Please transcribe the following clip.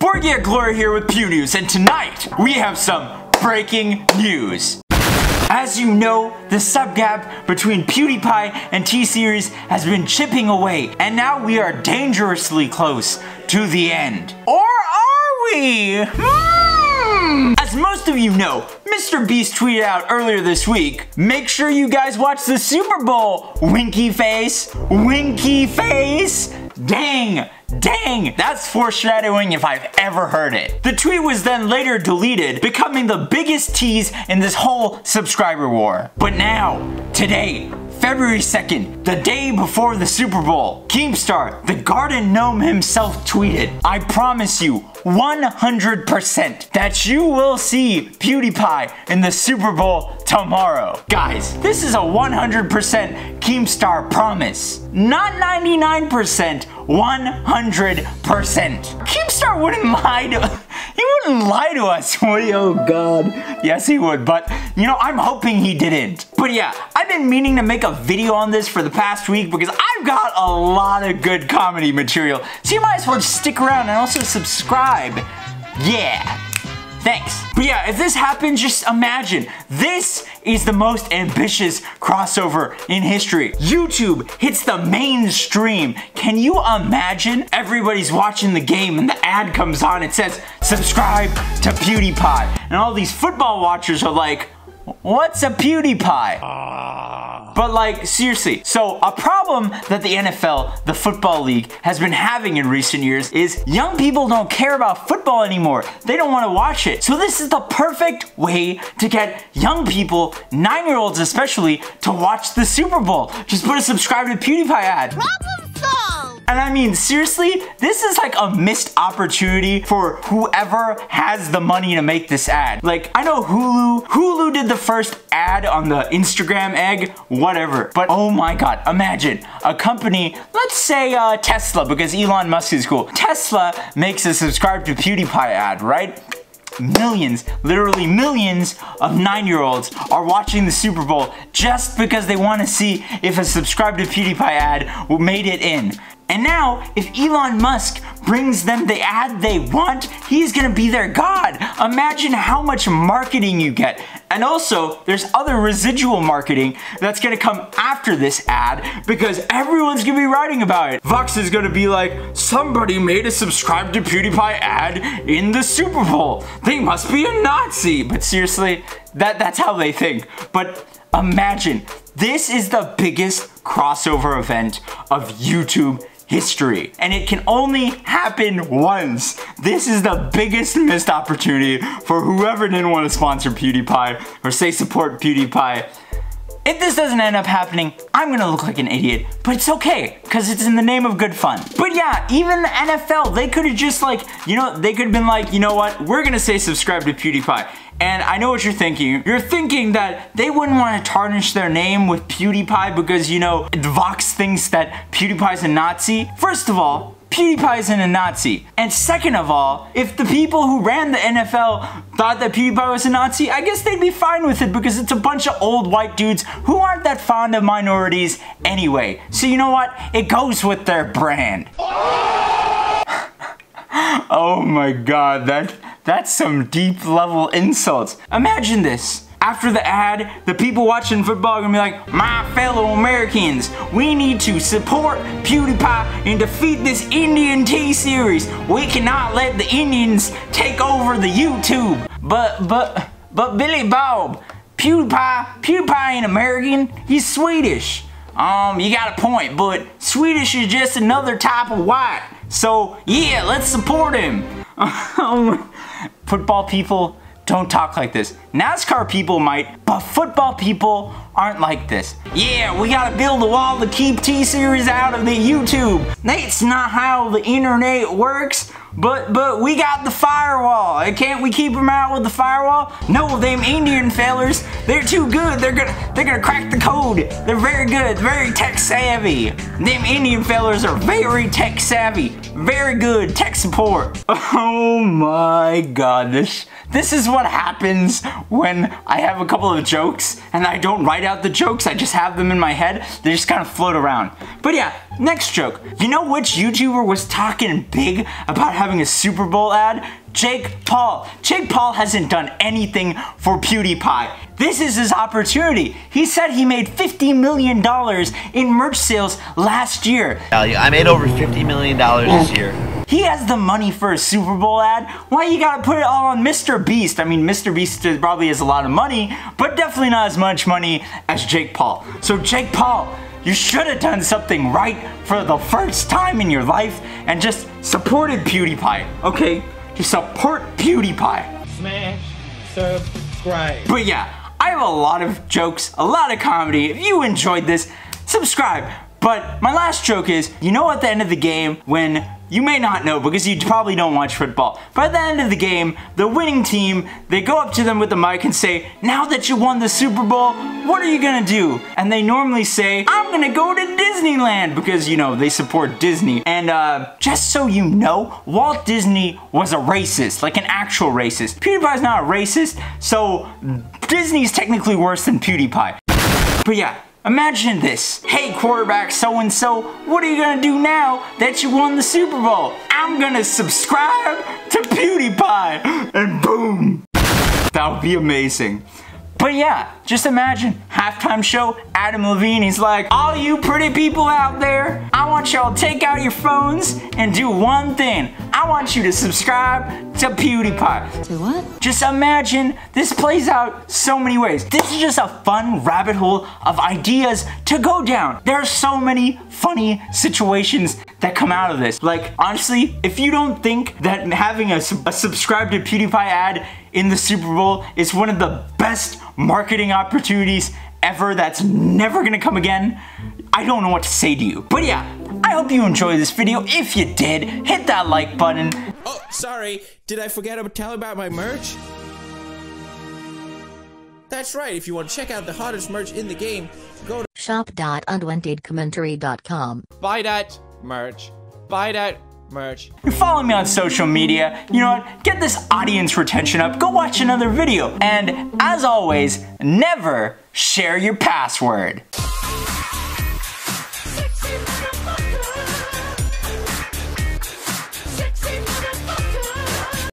Borgia Glory here with Pew News, and tonight we have some breaking news. As you know, the sub gap between PewDiePie and T-Series has been chipping away, and now we are dangerously close to the end. Or are we? As most of you know, MrBeast tweeted out earlier this week, make sure you guys watch the Super Bowl, winky face, winky face. Dang, that's foreshadowing if I've ever heard it. The tweet was then later deleted, becoming the biggest tease in this whole subscriber war. But now, today, February 2nd, the day before the Super Bowl, Keemstar, the garden gnome himself, tweeted, I promise you 100% that you will see PewDiePie in the Super Bowl tomorrow. Guys, this is a 100% Keemstar promise. Not 99%, 100%. Keemstar wouldn't lie to he wouldn't lie to us, would he? Oh God. Yes, he would, but you know, I'm hoping he didn't. But yeah, I've been meaning to make a video on this for the past week because I've got a lot of good comedy material. So you might as well just stick around and also subscribe. Yeah. Thanks. But yeah, if this happens, just imagine. This is the most ambitious crossover in history. YouTube hits the mainstream. Can you imagine? Everybody's watching the game and the ad comes on. It says, subscribe to PewDiePie. And all these football watchers are like, what's a PewDiePie? But like, seriously, so a problem that the NFL, the football league, has been having in recent years is young people don't care about football anymore. They don't want to watch it. So this is the perfect way to get young people, 9-year-olds especially, to watch the Super Bowl. Just put a subscribe to PewDiePie ad. Problem solved! And I mean, seriously, this is like a missed opportunity for whoever has the money to make this ad. Like, I know Hulu did the first ad on the Instagram egg, whatever. But oh my God, imagine a company, let's say Tesla, because Elon Musk is cool. Tesla makes a subscribe to PewDiePie ad, right? Millions, literally millions of 9-year-olds are watching the Super Bowl just because they want to see if a subscribe to PewDiePie ad made it in. And now, if Elon Musk brings them the ad they want, he's gonna be their god. Imagine how much marketing you get. And also, there's other residual marketing that's gonna come after this ad because everyone's gonna be writing about it. Vox is gonna be like, somebody made a subscribe to PewDiePie ad in the Super Bowl. They must be a Nazi. But seriously, that's how they think. But imagine, this is the biggest crossover event of YouTube history, and it can only happen once. This is the biggest missed opportunity for whoever didn't want to sponsor PewDiePie or say support PewDiePie. If this doesn't end up happening, I'm gonna look like an idiot, but it's okay, because it's in the name of good fun. But yeah, even the NFL, they could have just like, you know, they could have been like, you know what, we're gonna say subscribe to PewDiePie. And I know what you're thinking. You're thinking that they wouldn't want to tarnish their name with PewDiePie because, you know, Vox thinks that PewDiePie's a Nazi. First of all, PewDiePie isn't a Nazi. And second of all, if the people who ran the NFL thought that PewDiePie was a Nazi, I guess they'd be fine with it because it's a bunch of old white dudes who aren't that fond of minorities anyway. So you know what? It goes with their brand. Oh my God, that's some deep level insults. Imagine this. After the ad, the people watching football are gonna be like, my fellow Americans, we need to support PewDiePie and defeat this Indian T-Series. We cannot let the Indians take over the YouTube. But Billy Bob, PewDiePie ain't American, he's Swedish. You got a point, but Swedish is just another type of white. So yeah, let's support him. Football people don't talk like this. NASCAR people might, but football people aren't like this. Yeah, we gotta build a wall to keep T-Series out of the YouTube. That's not how the internet works, but we got the firewall. Can't we keep them out with the firewall? No, them Indian fellers, they're too good. They're gonna crack the code. They're very good, very tech savvy. Them Indian fellers are very tech savvy, very good tech support. Oh my God, this is what happens when I have a couple of jokes and I don't write out the jokes, I just have them in my head. They just kind of float around. But yeah, next joke. You know which YouTuber was talking big about having a Super Bowl ad? Jake Paul. Jake Paul hasn't done anything for PewDiePie. This is his opportunity. He said he made $50 million in merch sales last year. I made over $50 million this year. He has the money for a Super Bowl ad. Why you gotta put it all on MrBeast? I mean, MrBeast probably has a lot of money, but definitely not as much money as Jake Paul. So Jake Paul, you should have done something right for the first time in your life and just supported PewDiePie, okay? Just support PewDiePie. Smash, subscribe. But yeah, I have a lot of jokes, a lot of comedy. If you enjoyed this, subscribe. But my last joke is, you know at the end of the game when, you may not know because you probably don't watch football, but at the end of the game, the winning team, they go up to them with the mic and say, now that you won the Super Bowl, what are you gonna do? And they normally say, I'm gonna go to Disneyland because, you know, they support Disney. And just so you know, Walt Disney was a racist, like an actual racist. PewDiePie's not a racist, so Disney's technically worse than PewDiePie. But yeah. Imagine this. Hey quarterback so-and-so, what are you gonna do now that you won the Super Bowl? I'm gonna subscribe to PewDiePie, and boom. That would be amazing. But yeah, just imagine, halftime show, Adam Levine, he's like, all you pretty people out there, I want y'all to take out your phones and do one thing. I want you to subscribe to PewDiePie. To what? Just imagine, this plays out so many ways. This is just a fun rabbit hole of ideas to go down. There are so many funny situations that come out of this. Like, honestly, if you don't think that having a subscribe to PewDiePie ad in the Super Bowl is one of the best marketing opportunities ever that's never gonna come again, I don't know what to say to you. But yeah, I hope you enjoyed this video. If you did, hit that like button. Oh, sorry. Did I forget to tell about my merch? That's right. If you want to check out the hottest merch in the game, go to shop.unwantedcommentary.com. buy that merch. Buy that merch. You follow me on social media. You know what? Get this audience retention up. Go watch another video. And as always, never share your password.